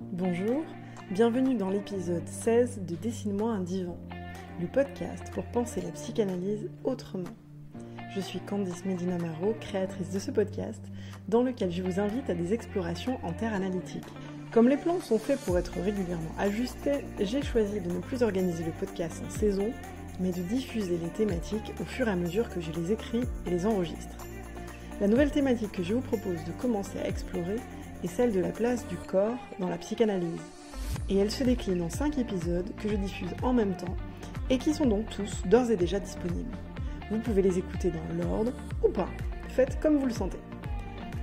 Bonjour, bienvenue dans l'épisode 16 de Dessine-moi un divan, le podcast pour penser la psychanalyse autrement. Je suis Candice Medina-Maro, créatrice de ce podcast, dans lequel je vous invite à des explorations en terre analytique. Comme les plans sont faits pour être régulièrement ajustés, j'ai choisi de ne plus organiser le podcast en saison, mais de diffuser les thématiques au fur et à mesure que je les écris et les enregistre. La nouvelle thématique que je vous propose de commencer à explorer est celle de la place du corps dans la psychanalyse. Et elle se décline en 5 épisodes que je diffuse en même temps et qui sont donc tous d'ores et déjà disponibles. Vous pouvez les écouter dans l'ordre ou pas, faites comme vous le sentez.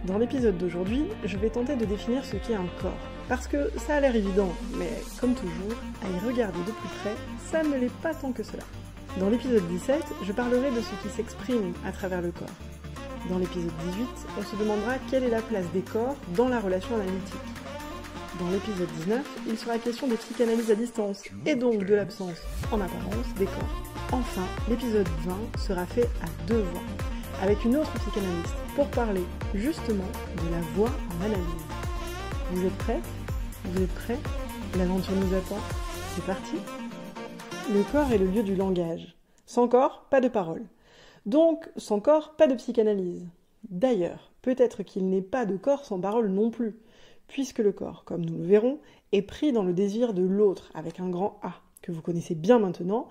Dans l'épisode d'aujourd'hui, je vais tenter de définir ce qu'est un corps, parce que ça a l'air évident, mais comme toujours, à y regarder de plus près, ça ne l'est pas tant que cela. Dans l'épisode 17, je parlerai de ce qui s'exprime à travers le corps. Dans l'épisode 18, on se demandera quelle est la place des corps dans la relation analytique. Dans l'épisode 19, il sera question des psychanalyses à distance, et donc de l'absence, en apparence, des corps. Enfin, l'épisode 20 sera fait à 2 voix, avec une autre psychanalyste, pour parler, justement, de la voix en analyse. Vous êtes prêts ? Vous êtes prêts ? L'aventure nous attend. C'est parti ? Le corps est le lieu du langage. Sans corps, pas de parole. Donc, sans corps, pas de psychanalyse. D'ailleurs, peut-être qu'il n'est pas de corps sans parole non plus, puisque le corps, comme nous le verrons, est pris dans le désir de l'autre, avec un grand A, que vous connaissez bien maintenant,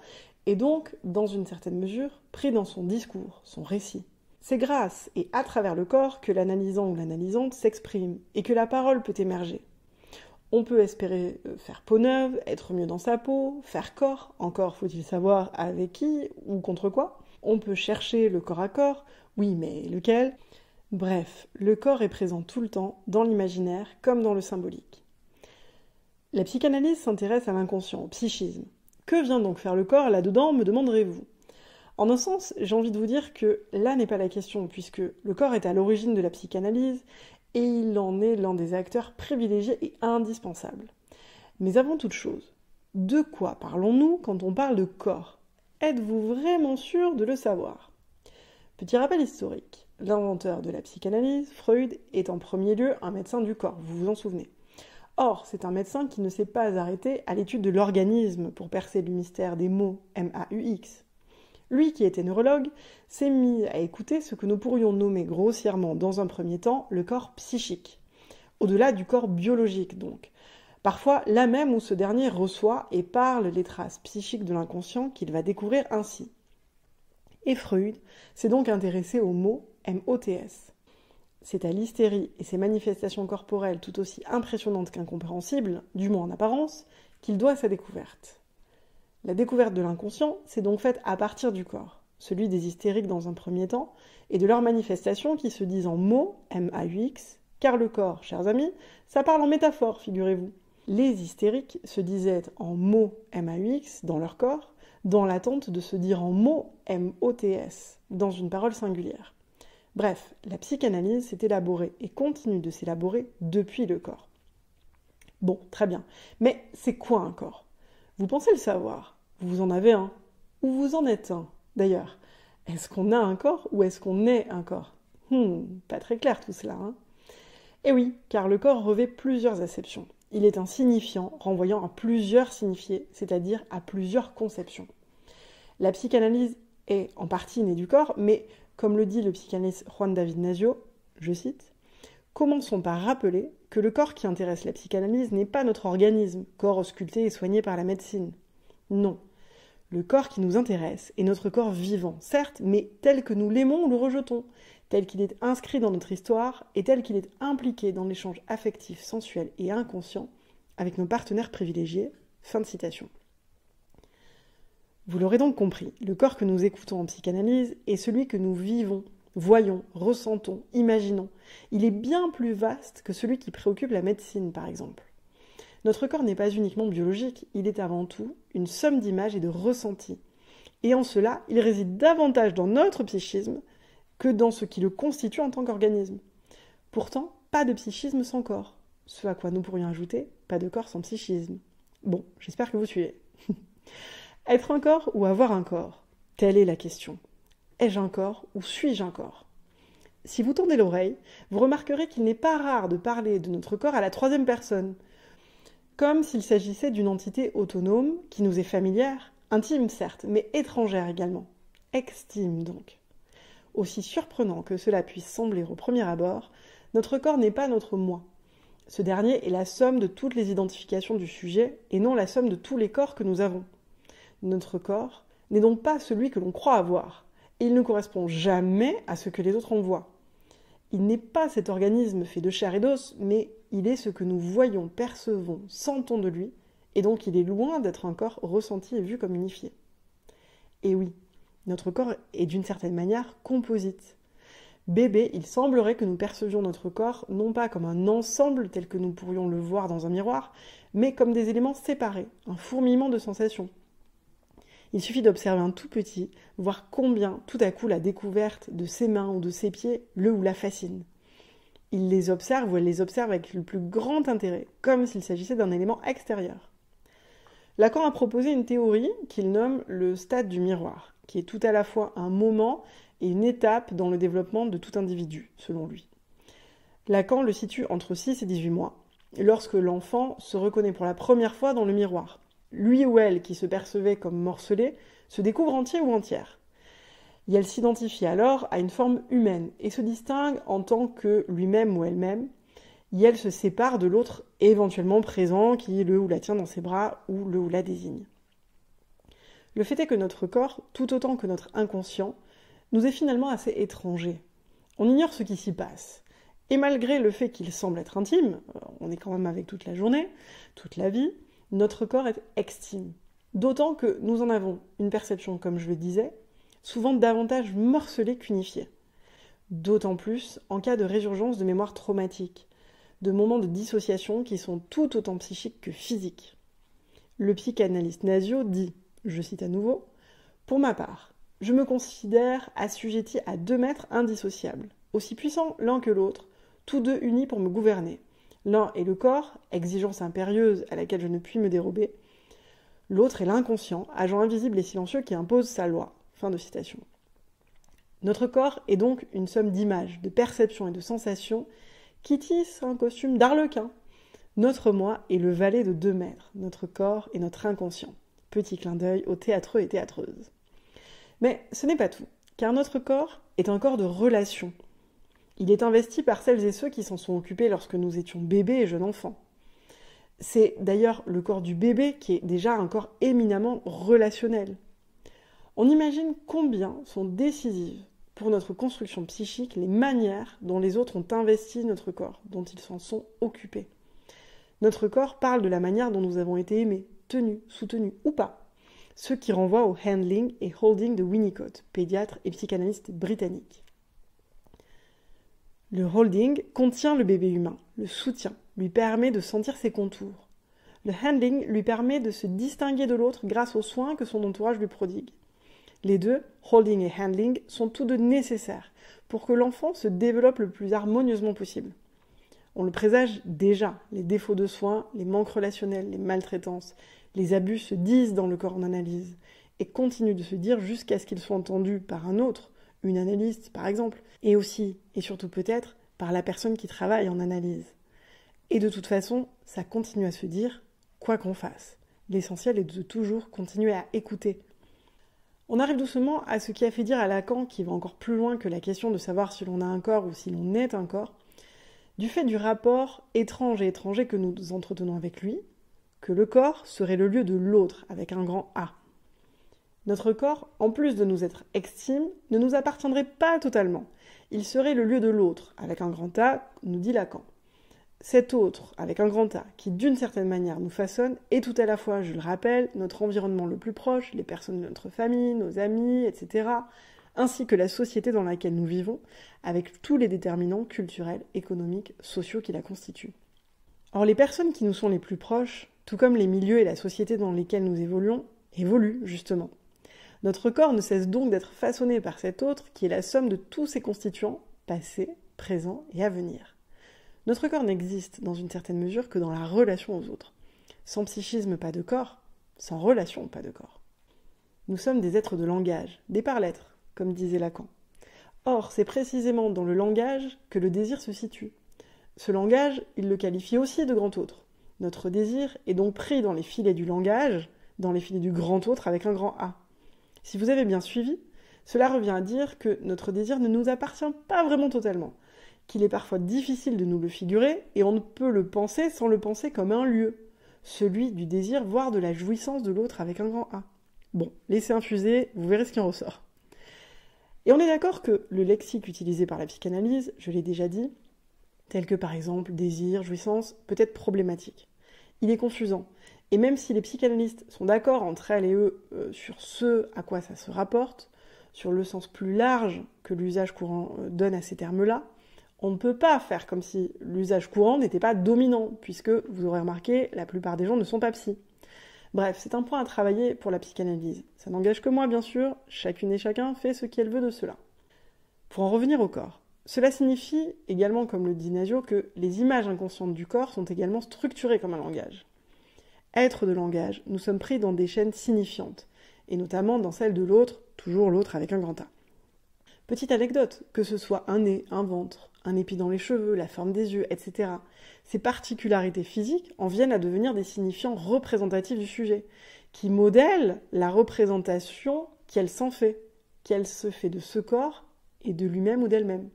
et donc, dans une certaine mesure, pris dans son discours, son récit. C'est grâce et à travers le corps que l'analysant ou l'analysante s'exprime, et que la parole peut émerger. On peut espérer faire peau neuve, être mieux dans sa peau, faire corps, encore faut-il savoir avec qui ou contre quoi. On peut chercher le corps à corps, oui mais lequel ? Bref, le corps est présent tout le temps, dans l'imaginaire comme dans le symbolique. La psychanalyse s'intéresse à l'inconscient, au psychisme. Que vient donc faire le corps là-dedans, me demanderez-vous ? En un sens, j'ai envie de vous dire que là n'est pas la question, puisque le corps est à l'origine de la psychanalyse, et il en est l'un des acteurs privilégiés et indispensables. Mais avant toute chose, de quoi parlons-nous quand on parle de corps ? Êtes-vous vraiment sûr de le savoir ? Petit rappel historique. L'inventeur de la psychanalyse, Freud, est en premier lieu un médecin du corps, vous vous en souvenez. Or, c'est un médecin qui ne s'est pas arrêté à l'étude de l'organisme pour percer le mystère des mots M-A-U-X. Lui, qui était neurologue, s'est mis à écouter ce que nous pourrions nommer grossièrement dans un premier temps le corps psychique. Au-delà du corps biologique, donc. Parfois, là même où ce dernier reçoit et parle les traces psychiques de l'inconscient qu'il va découvrir ainsi. Et Freud s'est donc intéressé au mot MOTS. C'est à l'hystérie et ses manifestations corporelles tout aussi impressionnantes qu'incompréhensibles, du moins en apparence, qu'il doit sa découverte. La découverte de l'inconscient s'est donc faite à partir du corps, celui des hystériques dans un premier temps, et de leurs manifestations qui se disent en mots, M-A-U-X, car le corps, chers amis, ça parle en métaphore, figurez-vous. Les hystériques se disaient en mots M-A-U-X dans leur corps, dans l'attente de se dire en mots M-O-T-S, dans une parole singulière. Bref, la psychanalyse s'est élaborée et continue de s'élaborer depuis le corps. Bon, très bien, mais c'est quoi un corps ? Vous pensez le savoir ? Vous en avez un ? Ou vous en êtes un ? D'ailleurs, est-ce qu'on a un corps ou est-ce qu'on est un corps ? Pas très clair tout cela, hein ? Eh oui, car le corps revêt plusieurs acceptions. Il est un signifiant renvoyant à plusieurs signifiés, c'est-à-dire à plusieurs conceptions. La psychanalyse est en partie née du corps, mais comme le dit le psychanalyste Juan David Nasio, je cite, « Commençons par rappeler que le corps qui intéresse la psychanalyse n'est pas notre organisme, corps sculpté et soigné par la médecine. Non, le corps qui nous intéresse est notre corps vivant, certes, mais tel que nous l'aimons ou le rejetons, tel qu'il est inscrit dans notre histoire et tel qu'il est impliqué dans l'échange affectif, sensuel et inconscient avec nos partenaires privilégiés. » Fin de citation. Vous l'aurez donc compris, le corps que nous écoutons en psychanalyse est celui que nous vivons, voyons, ressentons, imaginons. Il est bien plus vaste que celui qui préoccupe la médecine, par exemple. Notre corps n'est pas uniquement biologique, il est avant tout une somme d'images et de ressentis. Et en cela, il réside davantage dans notre psychisme que dans ce qui le constitue en tant qu'organisme. Pourtant, pas de psychisme sans corps. Ce à quoi nous pourrions ajouter, pas de corps sans psychisme. Bon, j'espère que vous suivez. Être un corps ou avoir un corps ? Telle est la question. Ai-je un corps ou suis-je un corps ? Si vous tendez l'oreille, vous remarquerez qu'il n'est pas rare de parler de notre corps à la troisième personne. comme s'il s'agissait d'une entité autonome qui nous est familière, intime certes, mais étrangère également. Extime donc. Aussi surprenant que cela puisse sembler au premier abord, notre corps n'est pas notre moi. Ce dernier est la somme de toutes les identifications du sujet et non la somme de tous les corps que nous avons. Notre corps n'est donc pas celui que l'on croit avoir, et il ne correspond jamais à ce que les autres en voient. Il n'est pas cet organisme fait de chair et d'os, mais il est ce que nous voyons, percevons, sentons de lui, et donc il est loin d'être un corps ressenti et vu comme unifié. Et oui, notre corps est d'une certaine manière composite. Bébé, il semblerait que nous percevions notre corps non pas comme un ensemble tel que nous pourrions le voir dans un miroir, mais comme des éléments séparés, un fourmillement de sensations. Il suffit d'observer un tout petit, voir combien tout à coup la découverte de ses mains ou de ses pieds le ou la fascine. Il les observe ou elle les observe avec le plus grand intérêt, comme s'il s'agissait d'un élément extérieur. Lacan a proposé une théorie qu'il nomme le stade du miroir, qui est tout à la fois un moment et une étape dans le développement de tout individu, selon lui. Lacan le situe entre 6 et 18 mois, lorsque l'enfant se reconnaît pour la première fois dans le miroir. Lui ou elle, qui se percevait comme morcelé, se découvre entier ou entière. Et elle s'identifie alors à une forme humaine et se distingue en tant que lui-même ou elle-même, et elle se sépare de l'autre éventuellement présent qui le ou la tient dans ses bras ou le ou la désigne. Le fait est que notre corps, tout autant que notre inconscient, nous est finalement assez étranger. On ignore ce qui s'y passe. Et malgré le fait qu'il semble être intime, on est quand même avec toute la journée, toute la vie, notre corps est extime. D'autant que nous en avons une perception, comme je le disais, souvent davantage morcelée qu'unifiée. D'autant plus en cas de résurgence de mémoires traumatiques, de moments de dissociation qui sont tout autant psychiques que physiques. Le psychanalyste Nasio dit, je cite à nouveau, « Pour ma part, je me considère assujetti à 2 maîtres indissociables, aussi puissants l'un que l'autre, tous deux unis pour me gouverner. L'un est le corps, exigence impérieuse à laquelle je ne puis me dérober. L'autre est l'inconscient, agent invisible et silencieux qui impose sa loi. » Fin de citation. Notre corps est donc une somme d'images, de perceptions et de sensations qui tissent un costume d'arlequin. Notre moi est le valet de 2 maîtres, notre corps est notre inconscient. Petit clin d'œil aux théâtreux et théâtreuses. Mais ce n'est pas tout, car notre corps est un corps de relation. Il est investi par celles et ceux qui s'en sont occupés lorsque nous étions bébés et jeunes enfants. C'est d'ailleurs le corps du bébé qui est déjà un corps éminemment relationnel. On imagine combien sont décisives pour notre construction psychique les manières dont les autres ont investi notre corps, dont ils s'en sont occupés. Notre corps parle de la manière dont nous avons été aimés, tenus, soutenus ou pas. Ce qui renvoie au handling et holding de Winnicott, pédiatre et psychanalyste britannique. Le holding contient le bébé humain, le soutient, lui permet de sentir ses contours. Le handling lui permet de se distinguer de l'autre grâce aux soins que son entourage lui prodigue. Les deux, holding et handling, sont tous deux nécessaires pour que l'enfant se développe le plus harmonieusement possible. On le présage déjà, les défauts de soins, les manques relationnels, les maltraitances, les abus se disent dans le corps en analyse et continuent de se dire jusqu'à ce qu'ils soient entendus par un autre, une analyste par exemple, et aussi, et surtout peut-être, par la personne qui travaille en analyse. Et de toute façon, ça continue à se dire, quoi qu'on fasse. L'essentiel est de toujours continuer à écouter. On arrive doucement à ce qui a fait dire à Lacan, qui va encore plus loin que la question de savoir si l'on a un corps ou si l'on est un corps, du fait du rapport étrange et étranger que nous entretenons avec lui, que le corps serait le lieu de l'autre, avec un grand A. Notre corps, en plus de nous être extime, ne nous appartiendrait pas totalement. Il serait le lieu de l'autre, avec un grand A, nous dit Lacan. Cet autre, avec un grand A, qui d'une certaine manière nous façonne, est tout à la fois, je le rappelle, notre environnement le plus proche, les personnes de notre famille, nos amis, etc., ainsi que la société dans laquelle nous vivons, avec tous les déterminants culturels, économiques, sociaux qui la constituent. Or, les personnes qui nous sont les plus proches, tout comme les milieux et la société dans lesquels nous évoluons, évoluent justement. Notre corps ne cesse donc d'être façonné par cet autre qui est la somme de tous ses constituants, passés, présents et à venir. Notre corps n'existe dans une certaine mesure que dans la relation aux autres. Sans psychisme, pas de corps. Sans relation, pas de corps. Nous sommes des êtres de langage, des par-lettres, comme disait Lacan. Or, c'est précisément dans le langage que le désir se situe. Ce langage, il le qualifie aussi de grand autre. Notre désir est donc pris dans les filets du langage, dans les filets du grand autre avec un grand A. Si vous avez bien suivi, cela revient à dire que notre désir ne nous appartient pas vraiment totalement, qu'il est parfois difficile de nous le figurer et on ne peut le penser sans le penser comme un lieu, celui du désir, voire de la jouissance de l'autre avec un grand A. Bon, laissez infuser, vous verrez ce qui en ressort. Et on est d'accord que le lexique utilisé par la psychanalyse, je l'ai déjà dit, tel que par exemple désir, jouissance, peut être problématique. Il est confusant. Et même si les psychanalystes sont d'accord entre elles et eux sur ce à quoi ça se rapporte, sur le sens plus large que l'usage courant donne à ces termes-là, on ne peut pas faire comme si l'usage courant n'était pas dominant, puisque, vous aurez remarqué, la plupart des gens ne sont pas psy. Bref, c'est un point à travailler pour la psychanalyse. Ça n'engage que moi, bien sûr, chacune et chacun fait ce qu'elle veut de cela. Pour en revenir au corps, cela signifie également, comme le dit Nasio, que les images inconscientes du corps sont également structurées comme un langage. Être de langage, nous sommes pris dans des chaînes signifiantes, et notamment dans celle de l'autre, toujours l'autre avec un grand A. Petite anecdote, que ce soit un nez, un ventre, un épi dans les cheveux, la forme des yeux, etc., ces particularités physiques en viennent à devenir des signifiants représentatifs du sujet, qui modèlent la représentation qu'elle s'en fait, qu'elle se fait de ce corps et de lui-même ou d'elle-même.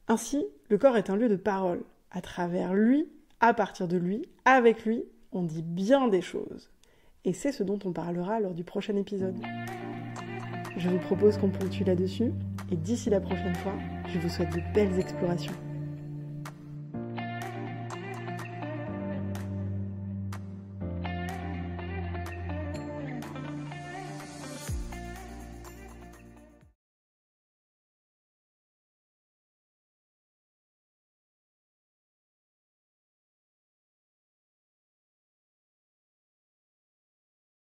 Ainsi, le corps est un lieu de parole. À travers lui, à partir de lui, avec lui, on dit bien des choses. Et c'est ce dont on parlera lors du prochain épisode. Je vous propose qu'on ponctue là-dessus, et d'ici la prochaine fois, je vous souhaite de belles explorations.